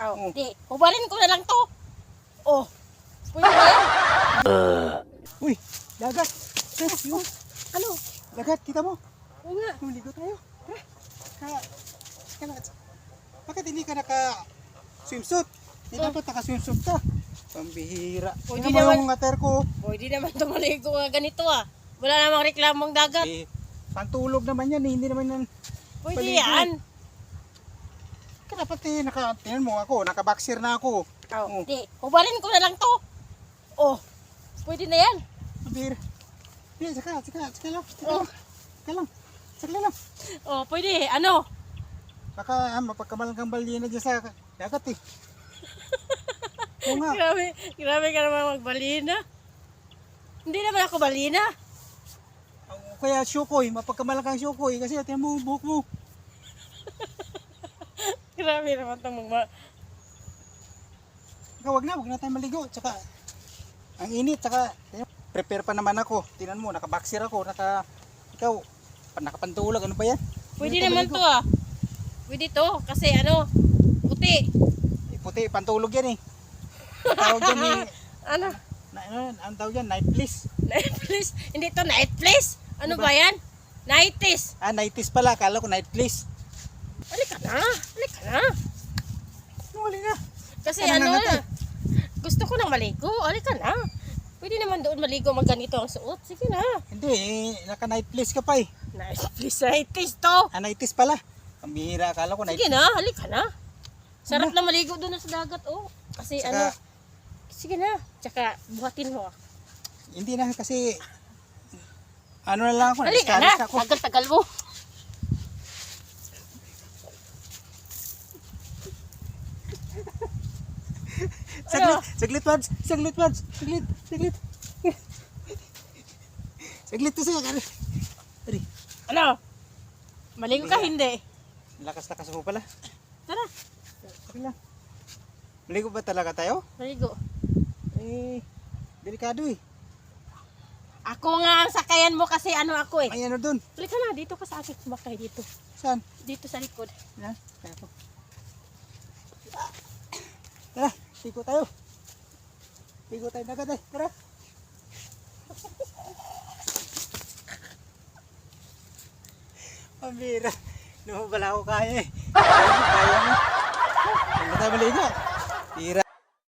Oh. Di, ubalin ko na lang to. Oh. Pwede ba yan? Uy, dagat. Yun. Ano? Dagat, kita mo. Oo nga. Lumigo tayo. Bakit hindi ka naka-swimsuit? Hindi dapat naka-swimsuit ka. Pambihira. Pwede Tingnan mo naman. yung ngater ko. Pwede naman tumaligo nga ganito ah. Wala namang reklamong dagat. Eh, pantulog naman yan. Hindi naman yan. Pwede Paligo. yan. Dapat tingnan mo ako. Naka-boxer na ako. Oh. Di, ubalin ko na lang to. Oh. Pwede na yan. Pambihira. Hindi, saka lang. Oh. Saka lang. Saka lang. Oh, pwede. Ano? Baka mapagkamalang-kambal din na dyan sa dagat eh. Oo nga. Grabe ka naman magbalina. Hindi naman ako balina. Kaya syukoy, mapagkamalang kang syukoy. Kasi tingnan mo, buhok mo. Grabe naman itong mga... Wag na tayo maligo. Tsaka, ang init. Tsaka, prepare pa naman ako. Tingnan mo, naka-boxer ako. Ikaw, nakapantulog. Ano ba yan? Pwede Hindi naman tayo to ah. Pwede to. Kasi ano, puti. maligo. Puti, pantulog yan eh. Ang tawag yan eh. Ano? Ang tawag yan, night please. Night place? Hindi to night place. Ano Ano ba ba? yan? Nighties. Nighties pala. Akala ko night please. Halika na. Halika na. Wala na. Kasi Ano ano na natin? gusto ko nang maligo. Halika na. Pwede naman doon maligo ganito ang suot. Sige na. Hindi eh. Naka-night please ka pa eh. Night place, nighties to. Nighties pala. Ang bihira. Akala ko night Sige na. Halika na. Sarap na maligo doon sa dagat oh. Kasi Saka, ano. Sige na. Tsaka buhatin mo. Hindi na kasi ano na lang ako. Halika na. Nag-scaris ako. Tagal-tagal mo. Ano? Saglit, Mads. Saglit. Saglit to siya. Ari, Ano? Maligo ka hindi? lakas mo pala. Tara. Okay lang. Maligo ba talaga tayo? Maligo. Eh, delikado eh. Ako nga ang sakayan mo kasi ano ako eh. May ano dun. Halika na, dito ka sa akin. Sumakay dito. Saan? Dito sa likod. Yan. Kaya ko. Tara, tigo tayo. Tigo tayo na agad eh. Tara. Pambira. Naman pala ako kaya eh. Kaya mo. Huwag na tayo maligo. Tira.